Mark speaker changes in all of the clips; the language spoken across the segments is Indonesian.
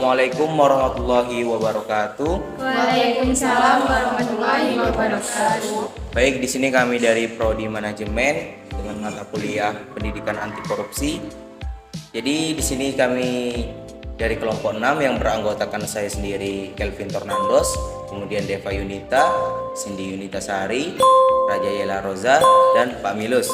Speaker 1: Assalamualaikum warahmatullahi wabarakatuh.
Speaker 2: Waalaikumsalam warahmatullahi wabarakatuh.
Speaker 1: Baik, di sini kami dari Prodi Manajemen dengan mata kuliah Pendidikan Anti Korupsi. Jadi di sini kami dari kelompok 6 yang beranggotakan saya sendiri Kelvin Tornandos, kemudian Deva Yunita, Cindy Yunita Sari, Raja Yela Roza, dan Pak Milus.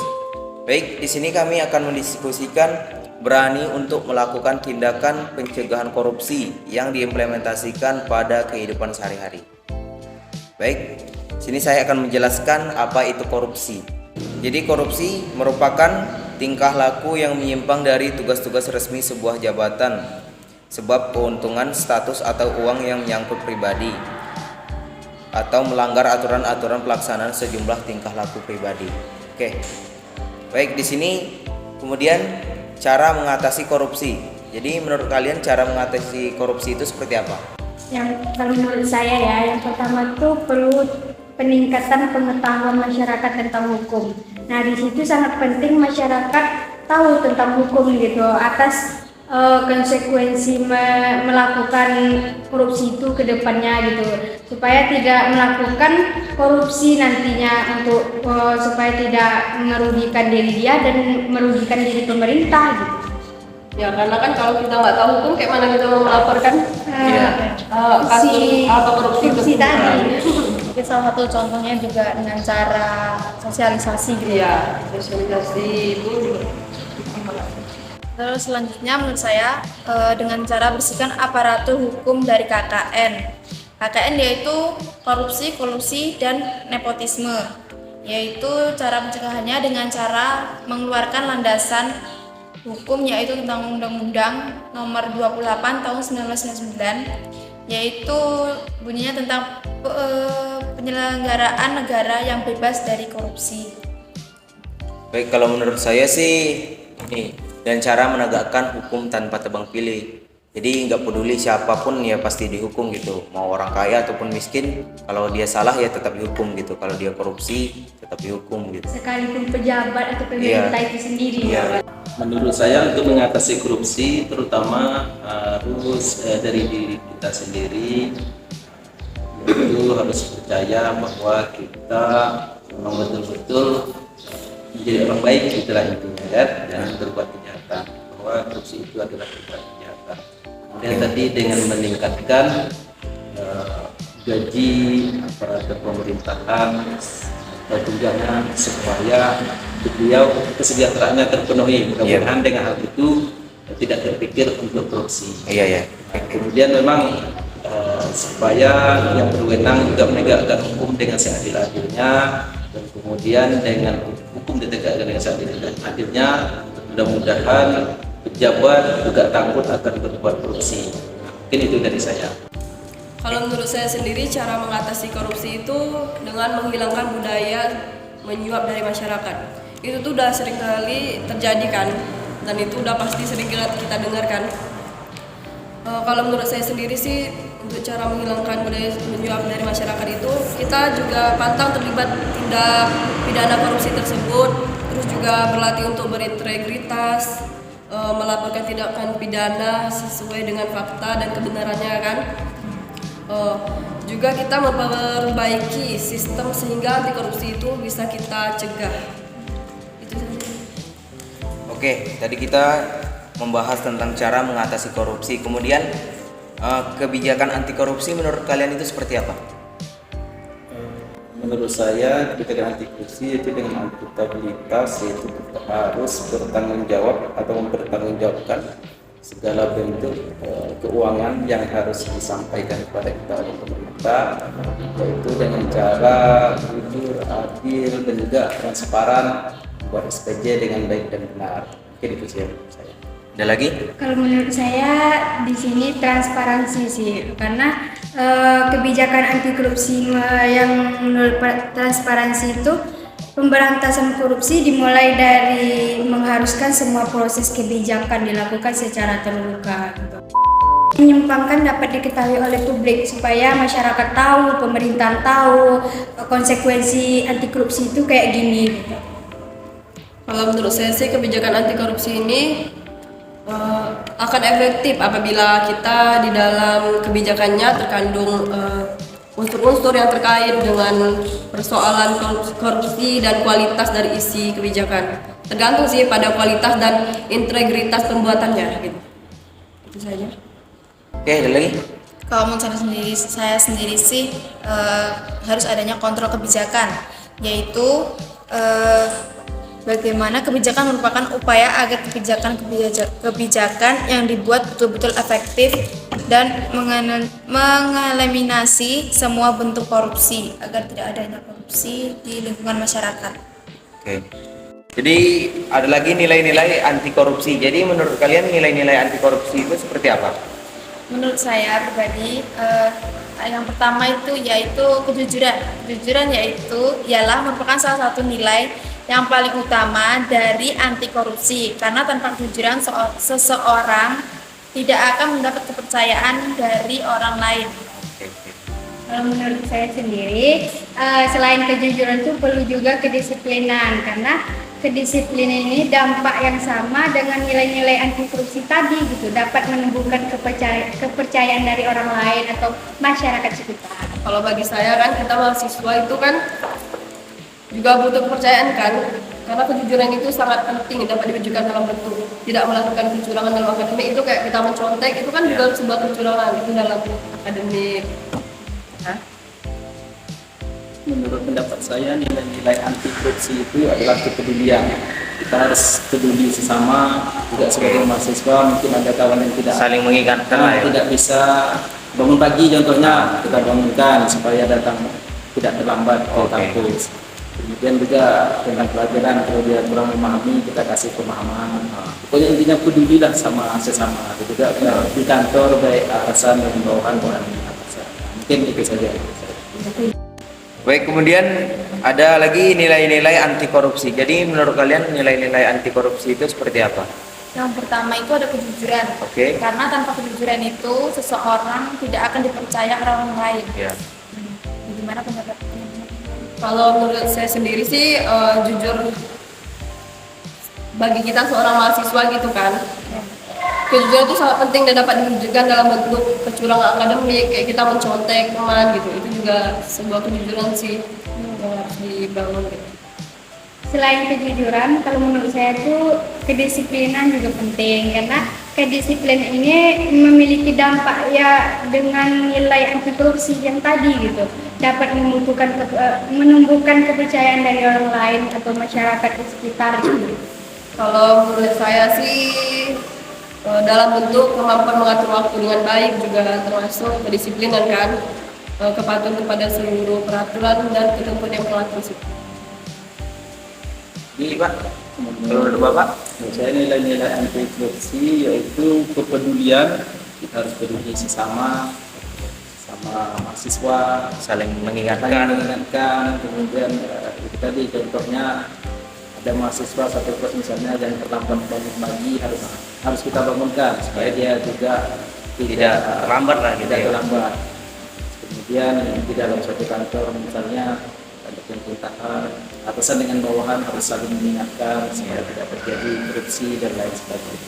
Speaker 1: Baik, di sini kami akan mendiskusikan berani untuk melakukan tindakan pencegahan korupsi yang diimplementasikan pada kehidupan sehari-hari. Baik, sini saya akan menjelaskan apa itu korupsi. Jadi korupsi merupakan tingkah laku yang menyimpang dari tugas-tugas resmi sebuah jabatan, sebab keuntungan, status atau uang yang menyangkut pribadi, atau melanggar aturan-aturan pelaksanaan sejumlah tingkah laku pribadi. Oke. Baik, di sini kemudian cara mengatasi korupsi. Jadi menurut kalian cara mengatasi korupsi itu seperti apa?
Speaker 2: Kalau menurut saya ya, yang pertama tuh perlu peningkatan pengetahuan masyarakat tentang hukum. Nah, di situ sangat penting masyarakat tahu tentang hukum gitu, atas konsekuensi melakukan korupsi itu ke depannya gitu, supaya tidak melakukan korupsi nantinya untuk supaya tidak merugikan diri dia dan merugikan diri pemerintah gitu.
Speaker 3: Ya, karena kan kalau kita nggak tahu hukum, kayak mana kita mau melaporkan kasus atau korupsi
Speaker 2: tadi.
Speaker 4: Mungkin salah satu contohnya juga dengan cara sosialisasi gitu.
Speaker 3: Iya, sosialisasi itu.
Speaker 4: Terus selanjutnya menurut saya dengan cara bersihkan aparatur hukum dari KKN. KKN yaitu korupsi, kolusi, dan nepotisme. Yaitu cara pencegahannya dengan cara mengeluarkan landasan hukum yaitu tentang Undang-Undang Nomor 28 Tahun 1999, yaitu bunyinya tentang penyelenggaraan negara yang bebas dari korupsi.
Speaker 1: Baik, kalau menurut saya sih ini dan cara menegakkan hukum tanpa tebang pilih. Jadi nggak peduli siapapun ya pasti dihukum gitu, mau orang kaya ataupun miskin. Kalau dia salah ya tetap dihukum gitu, kalau dia korupsi tetap dihukum gitu.
Speaker 2: Sekalipun pejabat atau pemerintah itu sendiri.
Speaker 1: Iya.
Speaker 5: Menurut saya untuk mengatasi korupsi terutama harus dari diri kita sendiri, itu harus percaya bahwa kita memang betul-betul menjadi orang baik, itulah intinya ya, jangan berbuat kejahatan, bahwa korupsi itu adalah berbuat kejahatan. Kemudian tadi dengan meningkatkan gaji aparatur pemerintahan atau tunjangan supaya beliau kesejahteraannya terpenuhi. Mudah-mudahan dengan hal itu tidak terpikir untuk korupsi.
Speaker 1: Iya.
Speaker 5: Kemudian memang supaya yang berwenang juga menegakkan hukum dengan seadil-adilnya, dan kemudian dengan hukum ditegakkan dengan seadil-adilnya, mudah-mudahan pejabat juga takut akan berbuat korupsi. Mungkin itu dari saya.
Speaker 3: Kalau menurut saya sendiri, cara mengatasi korupsi itu dengan menghilangkan budaya menyuap dari masyarakat. Itu tuh udah sering kali terjadi kan, dan itu udah pasti sering kita dengarkan. Kalau menurut saya sendiri sih, untuk cara menghilangkan budaya menyuap dari masyarakat itu, kita juga pantang terlibat tindak pidana korupsi tersebut, terus juga berlatih untuk berintegritas, melaporkan tindakan pidana sesuai dengan fakta dan kebenarannya kan. Juga kita memperbaiki sistem sehingga anti korupsi itu bisa kita cegah. Itu saja.
Speaker 1: Oke, tadi kita membahas tentang cara mengatasi korupsi. Kemudian kebijakan anti korupsi menurut kalian itu seperti apa?
Speaker 5: Menurut saya kebijakan anti korupsi itu dengan akuntabilitas, yaitu kita harus bertanggung jawab atau mempertanggungjawabkan segala bentuk keuangan yang harus disampaikan kepada kita oleh pemerintah, yaitu dengan cara jujur, adil, dan juga transparan, buat SPJ dengan baik dan benar. Mungkin itu sih saya.
Speaker 1: Ada lagi?
Speaker 2: Kalau menurut saya di sini transparansi sih, karena kebijakan anti korupsi yang menurut transparansi itu pemberantasan korupsi dimulai dari mengharuskan semua proses kebijakan dilakukan secara terbuka. Menyimpangkan dapat diketahui oleh publik supaya masyarakat tahu, pemerintahan tahu konsekuensi anti korupsi itu kayak gini.
Speaker 3: Kalau menurut saya sih kebijakan anti korupsi ini akan efektif apabila kita di dalam kebijakannya terkandung unsur-unsur yang terkait dengan persoalan korupsi dan kualitas dari isi kebijakan. Tergantung sih pada kualitas dan integritas pembuatannya gitu. Itu saja.
Speaker 1: Oke, ada lagi?
Speaker 4: Kalau menurut saya sendiri sih harus adanya kontrol kebijakan, yaitu bagaimana kebijakan merupakan upaya agar kebijakan yang dibuat betul-betul efektif dan mengeliminasi semua bentuk korupsi agar tidak adanya korupsi di lingkungan masyarakat.
Speaker 1: Oke. Jadi ada lagi nilai-nilai anti korupsi. Jadi menurut kalian nilai-nilai anti korupsi itu seperti apa?
Speaker 4: Menurut saya pribadi, yang pertama itu yaitu kejujuran. Kejujuran ialah merupakan salah satu nilai yang paling utama dari anti korupsi, karena tanpa kejujuran seseorang tidak akan mendapat kepercayaan dari orang lain.
Speaker 2: Kalau menurut saya sendiri, selain kejujuran itu perlu juga kedisiplinan, karena kedisiplinan ini dampak yang sama dengan nilai-nilai anti korupsi tadi gitu, dapat menumbuhkan kepercayaan dari orang lain atau masyarakat sekitar.
Speaker 3: Kalau bagi saya kan kita mahasiswa itu kan juga butuh kepercayaan kan, karena kejujuran itu sangat penting dapat diwujudkan dalam bentuk tidak melakukan kecurangan dalam akademik. Itu kayak kita mencontek, itu kan juga sebuah kecurangan itu dalam akademik.
Speaker 5: Menurut pendapat saya, nilai-nilai anti korupsi itu adalah kepedulian. Kita harus peduli sesama, juga sebagai mahasiswa mungkin ada kawan yang tidak
Speaker 1: Saling mengingatkan lah ya.
Speaker 5: tidak bisa bangun pagi, contohnya kita bangunkan supaya datang tidak terlambat ke kampus. Kemudian juga tentang pelajaran, kalau dia kurang memahami kita kasih pemahaman. Pokoknya intinya pedulilah sama sesama. Juga di kantor baik atasan dan bawahan atasan. Mungkin itu saja.
Speaker 1: Baik, kemudian ada lagi nilai-nilai anti korupsi. Jadi menurut kalian nilai-nilai anti korupsi itu seperti apa?
Speaker 4: Yang pertama itu ada kejujuran.
Speaker 1: Oke.
Speaker 4: Karena tanpa kejujuran itu seseorang tidak akan dipercaya orang lain.
Speaker 1: Ya.
Speaker 4: Bagaimana pendapatnya?
Speaker 3: Kalau menurut saya sendiri sih jujur bagi kita seorang mahasiswa gitu kan, kejujuran itu sangat penting dan dapat diwujudkan dalam bentuk kecurangan akademik, kayak kita mencontek teman gitu. Itu juga sebuah kejujuran sih yang harus dibangun gitu.
Speaker 2: Selain kejujuran, kalau menurut saya tuh kedisiplinan juga penting, karena kedisiplinan ini memiliki dampak ya dengan nilai anti korupsi yang tadi gitu, dapat menumbuhkan kepercayaan dari orang lain atau masyarakat di sekitar gitu.
Speaker 3: Kalau menurut saya sih dalam bentuk kemampuan mengatur waktu dengan baik juga termasuk kedisiplinan kan, kepatuhan kepada seluruh peraturan dan ketentuan yang berlaku sih.
Speaker 1: Ini Pak, kalau menurut Bapak?
Speaker 5: Menurut saya nilai-nilai anti korupsi yaitu kepedulian. Kita harus peduli sesama, sama mahasiswa,
Speaker 1: Saling
Speaker 5: saling
Speaker 1: mengingatkan.
Speaker 5: mengingatkan. Kemudian itu tadi contohnya ada mahasiswa satu kelas misalnya yang terlambat bangun pagi, harus kita bangunkan supaya dia juga
Speaker 1: Tidak terlambat lah gitu
Speaker 5: tidak
Speaker 1: ya.
Speaker 5: terlambat. Kemudian di dalam suatu kantor misalnya ada pemerintahan, atasan dengan bawahan harus saling mengingatkan supaya tidak terjadi korupsi dan lain sebagainya.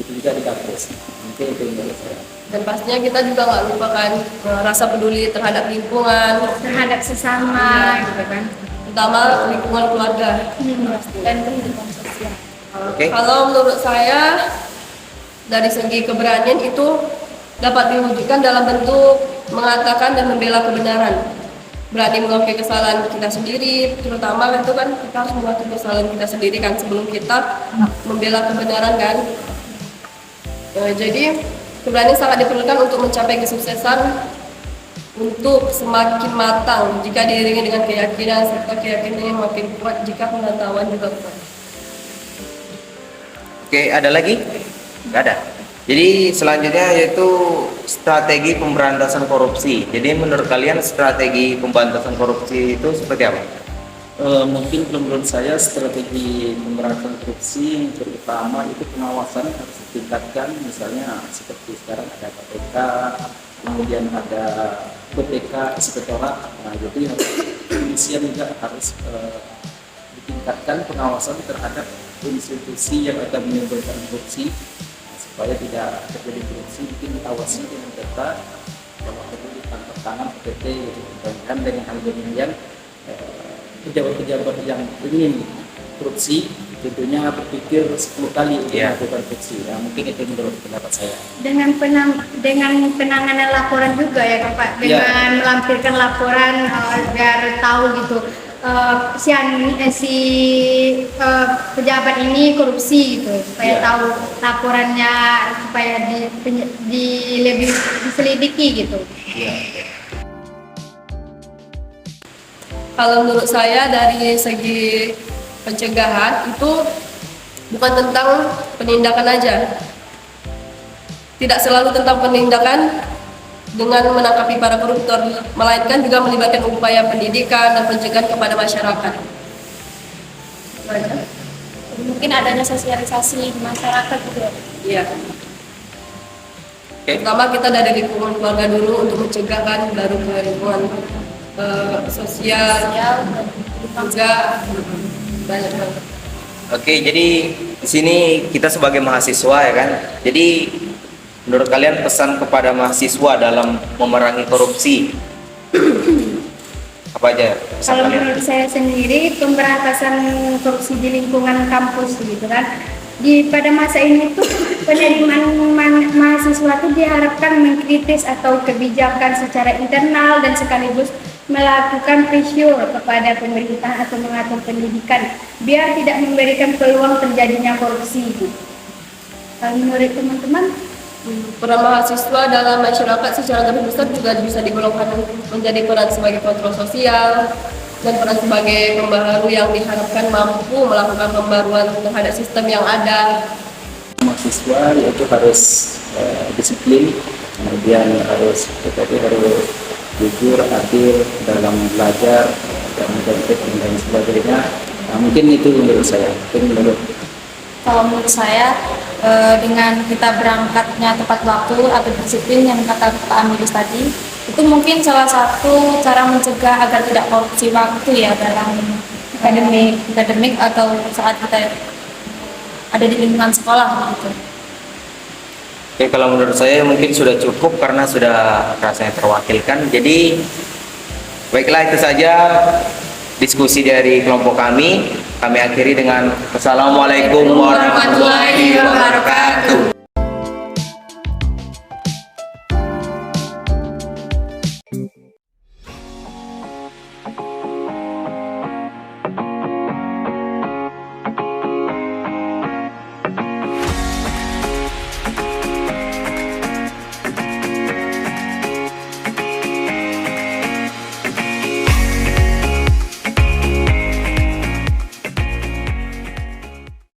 Speaker 5: Itu juga di kampus. Mungkin itu yang menurut saya.
Speaker 3: Dan pastinya kita juga nggak lupakan rasa peduli terhadap lingkungan,
Speaker 2: Terhadap sesama gitu kan.
Speaker 3: terutama lingkungan keluarga.
Speaker 4: Dan kehidupan sosial.
Speaker 1: Oke.
Speaker 3: Kalau menurut saya dari segi keberanian itu dapat diwujudkan dalam bentuk mengatakan dan membela kebenaran. Berani mengakui kesalahan kita sendiri, terutama itu kan kita harus mengakui kesalahan kita sendiri kan sebelum kita membela kebenaran kan. Jadi keberanian sangat diperlukan untuk mencapai kesuksesan untuk semakin matang jika diiringi dengan keyakinan serta keyakinan yang makin kuat jika pengetahuan juga kuat.
Speaker 1: Oke, ada lagi? Nggak ada. Jadi selanjutnya yaitu strategi pemberantasan korupsi. Jadi menurut kalian strategi pemberantasan korupsi itu seperti apa?
Speaker 5: Mungkin kalau menurut saya strategi pemberantasan korupsi yang terutama itu pengawasan harus ditingkatkan, misalnya seperti sekarang ada KPK, kemudian ada BPK, inspektorat. Nah, jadi kepolisian juga harus ditingkatkan pengawasan terhadap institusi yang akan menimbulkan korupsi supaya tidak terjadi korupsi, mungkin awasi dengan data bahwa perlu ditangkap tangan PT dan dengan hal demikian pejabat-pejabat yang ingin korupsi tentunya berpikir 10 kali untuk
Speaker 1: Iya.
Speaker 5: melakukan korupsi. Ya, mungkin itu menurut pendapat saya.
Speaker 2: Dengan penanganan laporan juga ya Kak, Pak,
Speaker 5: Iya.
Speaker 2: dengan melampirkan laporan biar tahu gitu si pejabat ini korupsi gitu, supaya
Speaker 5: Iya.
Speaker 2: tahu laporannya, supaya lebih diselidiki gitu.
Speaker 5: Ya.
Speaker 3: Kalau menurut saya dari segi pencegahan itu bukan tentang penindakan aja. Tidak selalu tentang penindakan dengan menangkapi para koruptor, melainkan juga melibatkan upaya pendidikan dan pencegahan kepada masyarakat.
Speaker 4: Mungkin adanya sosialisasi di masyarakat juga.
Speaker 3: Iya.
Speaker 1: Oke.
Speaker 3: Pertama kita dari lingkungan keluarga dulu untuk mencegah kan, baru ke lingkungan sosial juga banyak banget.
Speaker 1: Oke, jadi di sini kita sebagai mahasiswa ya kan. Jadi menurut kalian pesan kepada mahasiswa dalam memerangi korupsi apa aja pesan
Speaker 2: Kalau
Speaker 1: kalian?
Speaker 2: menurut saya sendiri, pemberantasan korupsi di lingkungan kampus gitu kan, pada masa ini tuh penerimaan mahasiswa tuh diharapkan mengkritis atau kebijakan secara internal dan sekaligus melakukan pressure kepada pemerintah atau mengatur pendidikan biar tidak memberikan peluang terjadinya korupsi gitu. Kalau menurut teman-teman,
Speaker 3: Peran mahasiswa dalam masyarakat secara garis besar juga bisa digolongkan menjadi peran sebagai kontrol sosial dan peran sebagai pembaharu yang diharapkan mampu melakukan pembaruan terhadap sistem yang ada.
Speaker 5: Mahasiswa yaitu harus disiplin, kemudian harus jujur, adil dalam belajar dan menjadi dan lain sebagainya. Nah, mungkin itu menurut saya. Mungkin
Speaker 4: Kalau menurut saya dengan kita berangkatnya tepat waktu atau disiplin yang kata Kak Amilis tadi, itu mungkin salah satu cara mencegah agar tidak korupsi waktu ya dalam akademik atau saat kita ada di lingkungan sekolah gitu.
Speaker 1: Oke, kalau menurut saya mungkin sudah cukup karena sudah rasanya terwakilkan. Jadi baiklah, itu saja diskusi dari kelompok kami. Kami akhiri dengan Assalamualaikum warahmatullahi wabarakatuh.